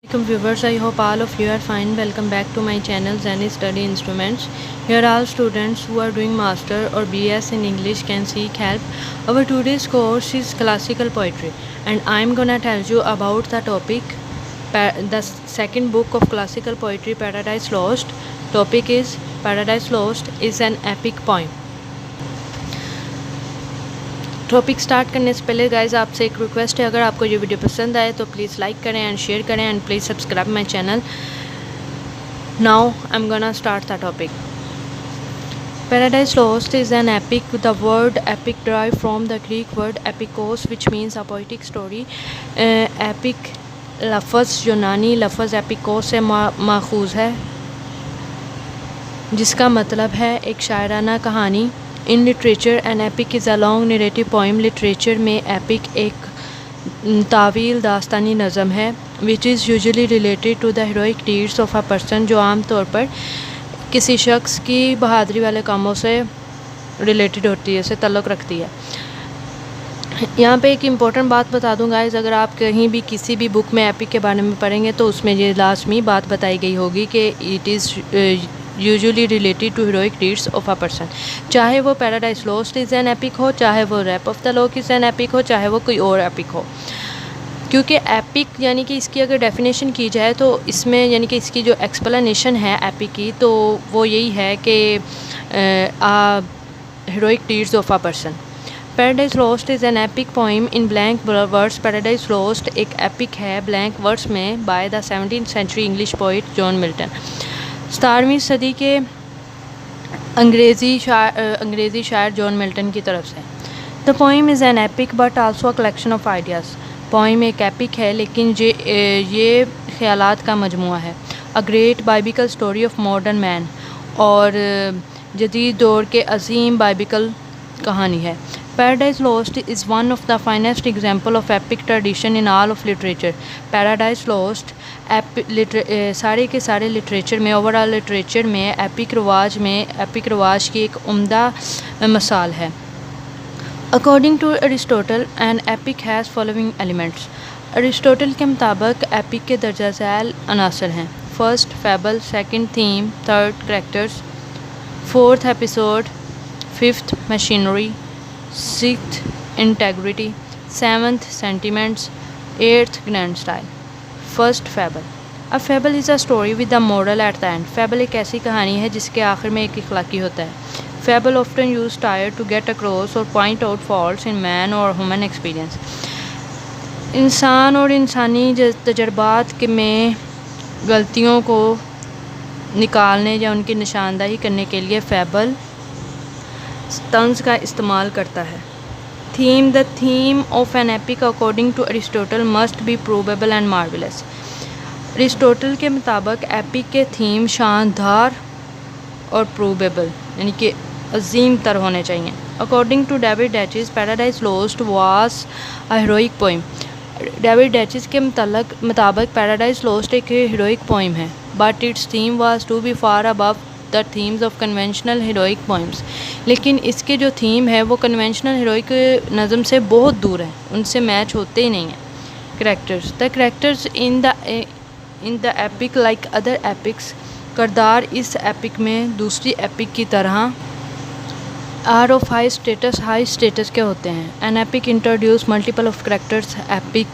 Welcome viewers, I hope all of you are fine. Welcome back to my channel Zenny Study Instruments. Here all students who are doing master or BS in English can seek help. Our today's course is classical poetry and I am gonna tell you about the topic, the second book of classical poetry, Paradise Lost. Topic is Paradise Lost is an epic poem. Topic start करने से पहले guys आपसे एक request है, अगर आपको ये video पसंद आए तो प्लीज़ लाइक करें एंड शेयर करें and please subscribe my channel. Now I am gonna start the topic. Paradise Lost is an epic. The word epic derived from the Greek word epikos which means a poetic story. Epic लफ्ज़ यूनानी लफ्ज़ epikos से माखूज़ है जिसका मतलब है एक शायराना कहानी. In literature an epic is a long narrative poem. Literature में एपिक एक तावील दास्तानी नज़म है which is usually related to the heroic deeds of a person, जो आम तौर पर किसी शख्स की बहादुरी वाले कामों से रिलेटेड होती है, से ताल्लुक़ रखती है. यहाँ पे एक इम्पॉर्टेंट बात बता दूँ गाइस, अगर आप कहीं भी किसी भी बुक में एपिक के बारे में पढ़ेंगे तो उसमें ये लाजमी बात बताई गई होगी कि it is usually related to heroic deeds of a person. चाहे वो Paradise lost is an epic हो, चाहे वो Rape of the Lock is an epic हो, चाहे वो कोई और एपिक हो. क्योंकि एपिक यानी कि इसकी अगर डेफिनेशन की जाए तो इसमें यानी कि इसकी जो एक्सप्लेनेशन है एपिक की, तो वो यही है कि heroic deeds of a person. Paradise lost is an epic poem in blank words. Paradise lost एक एपिक है ब्लैंक वर्ड्स में by the 17th century English poet John Milton. 17वीं सदी के अंग्रेज़ी शायर जॉन मिल्टन की तरफ से. The poem is an epic but also a collection of ideas. Poem एक एपिक है लेकिन ये ख्यालात का मजमुआ है. A great biblical story of modern man, और जदीद दौर के अजीम बाइबिकल कहानी है. Paradise lost is one of the finest example of epic tradition in all of literature. Paradise lost सारे के सारे लिटरेचर में, ओवरऑल लिटरेचर में एपिक रवाज की एक उम्दा मिसाल है. According to Aristotle an epic has following elements. Aristotle के मुताबिक एपिक के दर्जा झैल अनासर हैं. First fable, second theme, third characters, fourth episode, fifth machinery, sixth integrity, seventh sentiments, eighth grand style. First fable. अब fable is a story with the moral at the end. Fable एक ऐसी कहानी है जिसके आखिर में एक इखलाकी होता है. Fable often use tyre to get across और point out faults in man और ह्यूमन एक्सपीरियंस. इंसान और इंसानी तजर्बात में गलतियों को निकालने या उनकी निशानदाही करने के लिए फैबल तंज का इस्तेमाल करता है. Theme. The theme of an epic according to Aristotle must be provable and marvellous. Aristotle के मुताबिक एपिक के थीम शानदार और प्रूवेबल यानी कि अजीम तर होने चाहिए. According to David Daiches paradise lost was a heroic poem. David Daiches के मुताबिक पैराडाइज लॉस्ट एक हीरोइक पोइम है, but its theme was to be far above the themes of conventional heroic poems. लेकिन इसके जो थीम है वो conventional heroic नज़म से बहुत दूर है, उनसे मैच होते ही नहीं हैं. Characters. The characters in the epic like other epics. करदार इस एपिक में दूसरी एपिक की तरह आर ऑफ हाई स्टेटस के होते हैं. An epic introduce multiple of characters. Epic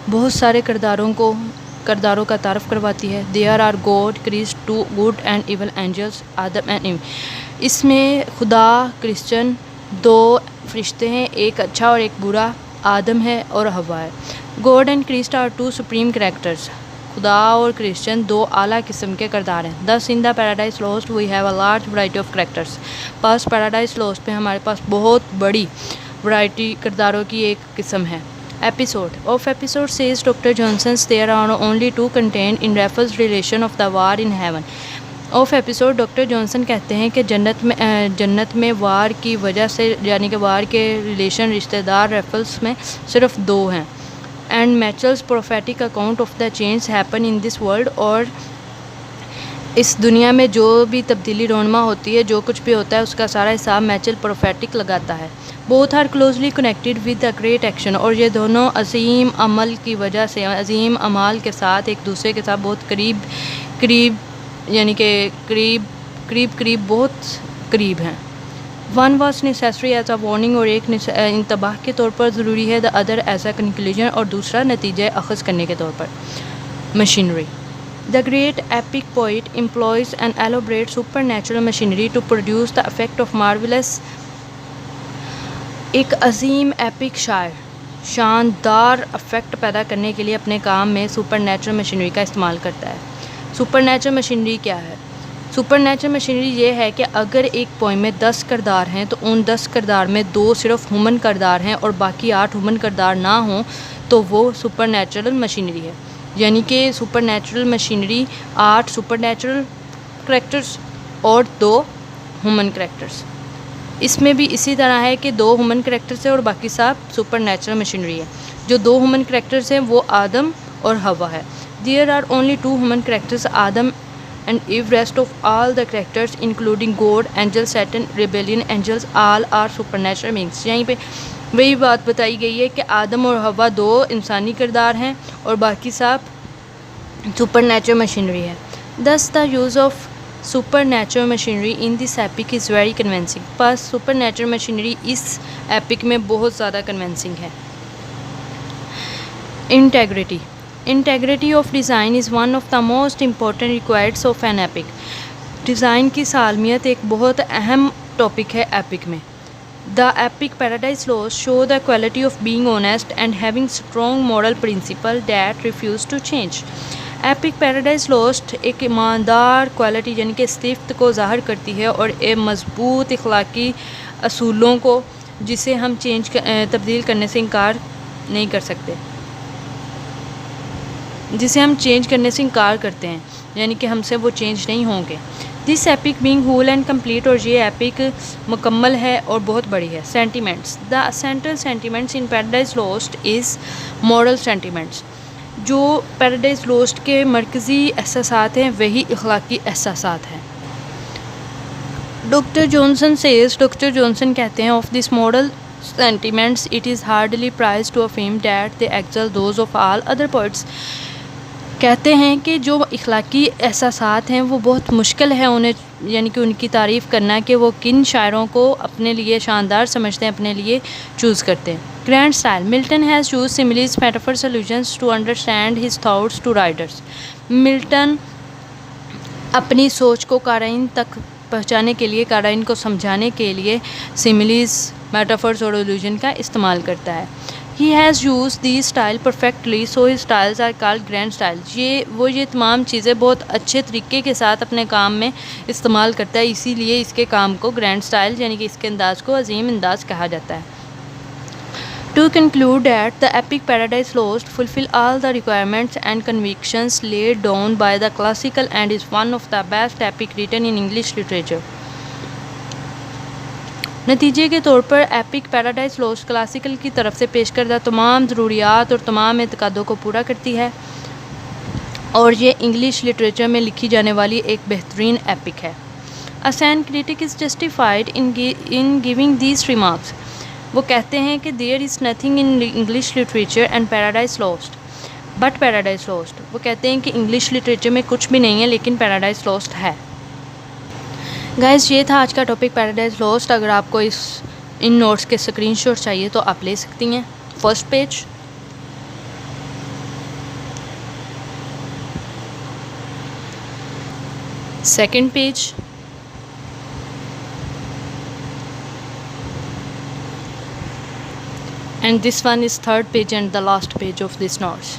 बहुत सारे करदारों का तारफ़ करवाती है. There are God, Christ, two good and evil angels, Adam and Eve. इसमें खुदा, क्रिश्चन, दो फरिश्ते हैं, एक अच्छा और एक बुरा, आदम है और हवा है. God and Christ are two supreme characters. खुदा और क्रिश्चन दो आला किस्म के करदार हैं. Thus in the Paradise Lost we have a large variety of characters. पास पैराडाइज लॉस्ट में हमारे पास बहुत बड़ी वैरायटी करदारों की एक किस्म है. Episode. Of episode says doctor Johnson's there are only two content in refers relation of the war in heaven. Of episode doctor Johnson कहते हैं कि जन्नत में वार की वजह से यानी कि वार के रिलेशन रिश्तेदार रेफल्स में सिर्फ दो हैं. And Michael's prophetic account of the change happen in this world. और इस दुनिया में जो भी तब्दीली रोनमा होती है, जो कुछ भी होता है, उसका सारा हिसाब मैचल प्रोफेटिक लगाता है। Both are closely connected with a great action, और ये दोनों अजीम अमल की वजह से, अजीम अमाल के साथ एक दूसरे के साथ बहुत करीब करीब यानी कि करीब बहुत करीब हैं। One was necessary as a warning, और एक इंतबाह के तौर पर ज़रूरी है, the other as a conclusion, और दूसरा नतीजे अखज़ करने के तौर पर। Machinery. The great epic poet employs an elaborate supernatural machinery to produce the effect of marvelous। एक अजीम एपिक शायर शानदार अफेक्ट पैदा करने के लिए अपने काम में सुपर नेचुरल मशीनरी का इस्तेमाल करता है। सुपर नेचुरल मशीनरी क्या है? सुपर नेचुरल मशीनरी ये है कि अगर एक पोइम में 10 किरदार हैं तो उन 10 किरदार में 2 सिर्फ ह्यूमन किरदार हैं और बाकी 8 ह्यूमन किरदार ना हों तो वो सुपर नेचुरल मशीनरी है। यानी कि super natural machinery 8 super natural characters और 2 ह्यूमन करैक्टर्स। इसमें भी इसी तरह है कि 2 ह्यूमन करैक्टर्स है और बाकी सब सुपर नेचुरल मशीनरी है। जो 2 ह्यूमन करैक्टर्स हैं वो आदम और हवा है। There are only 2 human characters, Adam and Eve rest of all the characters including God, angel, Satan, rebellion angels, all are supernatural beings. यहीं पे वही बात बताई गई है कि आदम और हवा 2 इंसानी किरदार हैं और बाकी सब सुपर नेचुरल मशीनरी है। Thus the use of supernatural machinery in this epic is very convincing. बस सुपर नेचुरल मशीनरी इस एपिक में बहुत ज़्यादा कन्विंसिंग है। Integrity. Integrity of design is one of the most important requires of an epic. Design की सालमियत एक बहुत अहम टॉपिक है एपिक में। The epic paradise lost show the quality of being honest and having strong moral principle that refuse to change. Epic paradise lost एक ईमानदार quality यानी कि सिफ्त को ज़ाहिर करती है और एक मजबूत इखलाकी असूलों को जिसे हम तब्दील करने से इनकार नहीं कर सकते, जिसे हम चेंज करने से इनकार करते हैं, यानी कि हमसे वो चेंज नहीं होंगे। This epic being whole and complete, और ये एपिक मुकम्मल है और बहुत बड़ी है। Sentiments. The central sentiments in Paradise lost is moral sentiments. जो पैराडाइज लॉस्ट के मरकज़ी एहसासात हैं वही इखलाकी एहसासात हैं। डॉक्टर जॉनसन कहते हैं of this moral sentiments it is hardly praise to affirm that they excel those of all other poets. कहते हैं कि जो इखलाकी एहसासात हैं वो बहुत मुश्किल है उन्हें, यानी कि उनकी तारीफ़ करना कि वो किन शायरों को अपने लिए शानदार समझते हैं, अपने लिए चूज़ करते हैं। Grand style. Milton has used similes, metaphors, allusions to understand his thoughts to writers. Milton अपनी सोच को काराइन तक पहुँचाने के लिए, काराइन को समझाने के लिए सिमिलीज, मेटाफर्स और एलुजन का इस्तेमाल करता है। He has used these style perfectly, so his styles are called grand style। ये तमाम चीज़ें बहुत अच्छे तरीके के साथ अपने काम में इस्तेमाल करता है, इसीलिए इसके काम को ग्रैंड स्टाइल यानी कि इसके अंदाज़ को अजीम अंदाज़ कहा जाता है। To conclude that the epic Paradise Lost fulfill all the requirements and convictions laid down by the classical and is one of the best epic written in English literature। नतीजे के तौर पर एपिक पैराडाइज लॉस्ट क्लासिकल की तरफ से पेश करदा तमाम ज़रूरियात और तमाम एतकादों को पूरा करती है और ये इंग्लिश लिटरेचर में लिखी जाने वाली एक बेहतरीन एपिक है। A sane critic is justified in giving these remarks. वो कहते हैं कि there is nothing in English literature and Paradise Lost but Paradise Lost. वो कहते हैं कि इंग्लिश लिटरेचर में कुछ भी नहीं है लेकिन पैराडाइज लॉस्ट है। गाइस, ये था आज का टॉपिक पैराडाइज लॉस्ट। अगर आपको इन नोट्स के स्क्रीनशॉट चाहिए तो आप ले सकती हैं। First page, second page, and this one is third page and the last page of this notes।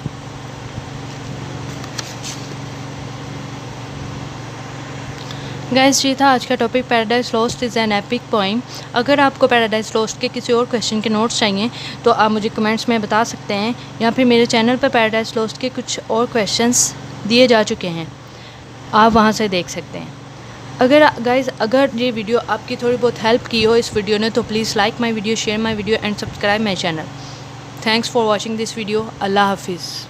Guys, ये था आज का topic paradise lost is an epic poem. अगर आपको पैराडाइज लॉस्ट के किसी और क्वेश्चन के नोट्स चाहिए तो आप मुझे कमेंट्स में बता सकते हैं, या फिर मेरे चैनल पर पैराडाइज लॉस्ट के कुछ और क्वेश्चंस दिए जा चुके हैं, आप वहाँ से देख सकते हैं। अगर ये वीडियो आपकी थोड़ी बहुत हेल्प की हो इस वीडियो ने तो please like my video, share my video and subscribe my channel. Thanks for watching this video. अल्लाह हाफिज़।